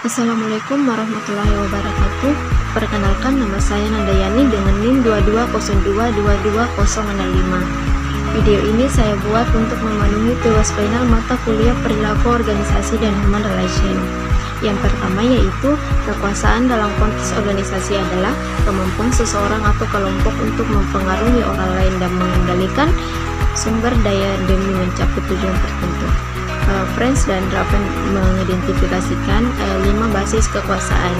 Assalamualaikum warahmatullahi wabarakatuh. Perkenalkan, nama saya Nandayani dengan NIM 22022205. Video ini saya buat untuk memenuhi tugas final mata kuliah perilaku organisasi dan human relation. Yang pertama yaitu kekuasaan dalam konteks organisasi adalah kemampuan seseorang atau kelompok untuk mempengaruhi orang lain dan mengendalikan sumber daya demi mencapai tujuan tertentu. French dan Raven mengidentifikasikan 5 basis kekuasaan.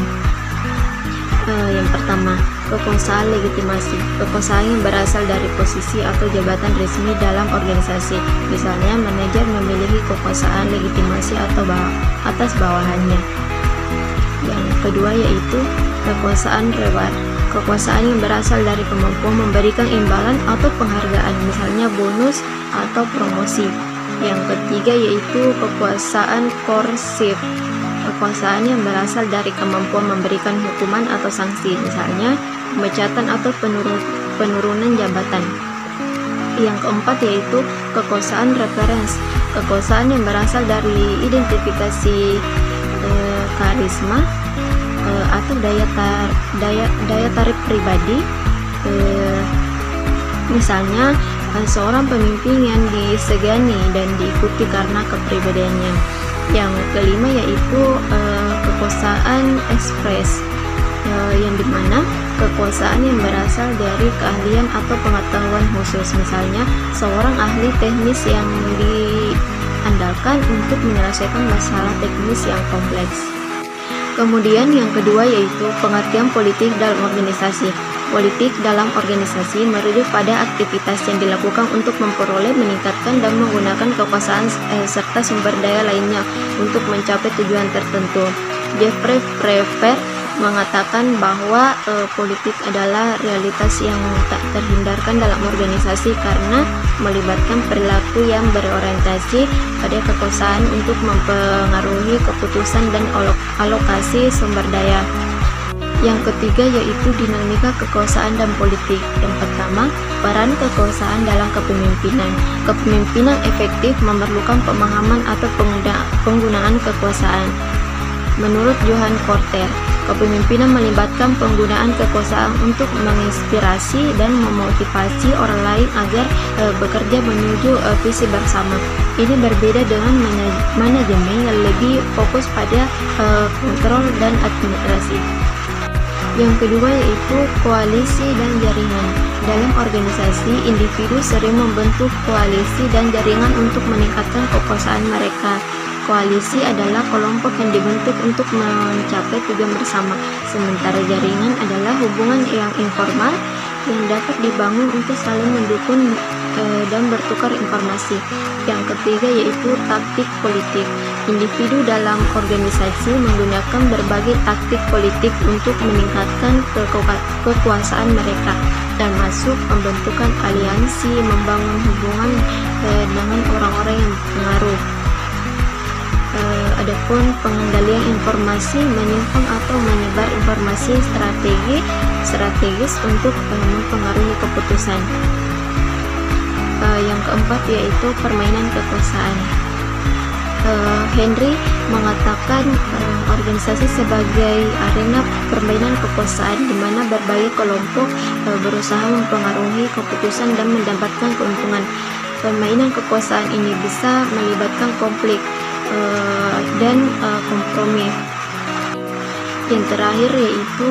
Yang pertama, kekuasaan legitimasi. Kekuasaan yang berasal dari posisi atau jabatan resmi dalam organisasi. Misalnya, manajer memiliki kekuasaan legitimasi atau atas bawahannya. Yang kedua yaitu kekuasaan reward. Kekuasaan yang berasal dari kemampuan memberikan imbalan atau penghargaan, misalnya bonus atau promosi. Yang ketiga yaitu kekuasaan koersif. Kekuasaan yang berasal dari kemampuan memberikan hukuman atau sanksi, misalnya pemecatan atau penurunan jabatan. Yang keempat yaitu kekuasaan reference. Kekuasaan yang berasal dari identifikasi karisma atau daya tarik pribadi. Misalnya seorang pemimpin yang disegani dan diikuti karena kepribadiannya. Yang kelima yaitu kekuasaan ekspres, yang dimana kekuasaan yang berasal dari keahlian atau pengetahuan khusus, misalnya seorang ahli teknis yang diandalkan untuk menyelesaikan masalah teknis yang kompleks. Kemudian yang kedua yaitu pengertian politik dalam organisasi. Politik dalam organisasi merujuk pada aktivitas yang dilakukan untuk memperoleh, meningkatkan, dan menggunakan kekuasaan serta sumber daya lainnya untuk mencapai tujuan tertentu. Jeffrey Prever mengatakan bahwa politik adalah realitas yang tak terhindarkan dalam organisasi karena melibatkan perilaku yang berorientasi pada kekuasaan untuk mempengaruhi keputusan dan alokasi sumber daya. Yang ketiga yaitu dinamika kekuasaan dan politik. Yang pertama, peran kekuasaan dalam kepemimpinan. Kepemimpinan efektif memerlukan pemahaman atau penggunaan kekuasaan. Menurut Johan Porter, kepemimpinan melibatkan penggunaan kekuasaan untuk menginspirasi dan memotivasi orang lain agar bekerja menuju visi bersama. Ini berbeda dengan manajemen yang lebih fokus pada kontrol dan administrasi. Yang kedua yaitu koalisi dan jaringan. Dalam organisasi, individu sering membentuk koalisi dan jaringan untuk meningkatkan kekuasaan mereka. Koalisi adalah kelompok yang dibentuk untuk mencapai tujuan bersama, sementara jaringan adalah hubungan yang informal yang dapat dibangun untuk saling mendukung dan bertukar informasi. Yang ketiga yaitu taktik politik. Individu dalam organisasi menggunakan berbagai taktik politik untuk meningkatkan kekuasaan mereka, termasuk pembentukan aliansi, membangun hubungan dengan orang-orang yang berpengaruh. Adapun pengendalian informasi, menyimpan atau menyebar informasi strategis untuk mempengaruhi keputusan. Yang keempat yaitu permainan kekuasaan. Henry mengatakan organisasi sebagai arena permainan kekuasaan di mana berbagai kelompok berusaha mempengaruhi keputusan dan mendapatkan keuntungan. Permainan kekuasaan ini bisa melibatkan konflik dan kompromi. Yang terakhir yaitu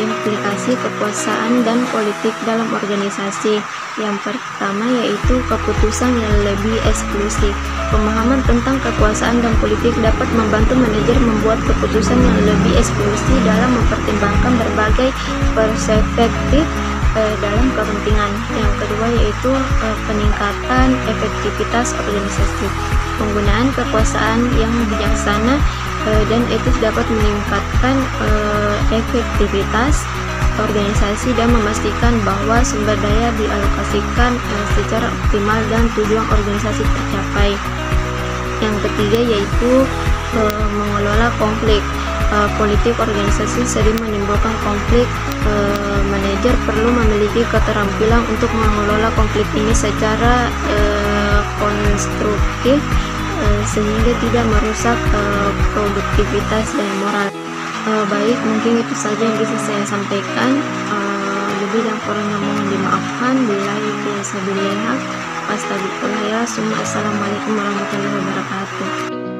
implikasi kekuasaan dan politik dalam organisasi. Yang pertama yaitu keputusan yang lebih eksklusif. Pemahaman tentang kekuasaan dan politik dapat membantu manajer membuat keputusan yang lebih eksklusif dalam mempertimbangkan berbagai perspektif dalam kepentingan. Yang kedua yaitu peningkatan efektivitas organisasi. Penggunaan kekuasaan yang bijaksana dan etis dapat meningkatkan efektivitas organisasi dan memastikan bahwa sumber daya dialokasikan secara optimal dan tujuan organisasi tercapai. Yang ketiga yaitu mengelola konflik. Politik organisasi sering menimbulkan konflik. Manajer perlu memiliki keterampilan untuk mengelola konflik ini secara konstruktif sehingga tidak merusak produktivitas dan moral. Baik, mungkin itu saja yang bisa saya sampaikan. Lebih dan kurangnya mohon dimaafkan. Billahi taufiq wal hidayah. Astagfirullah ya. Assalamualaikum warahmatullahi wabarakatuh.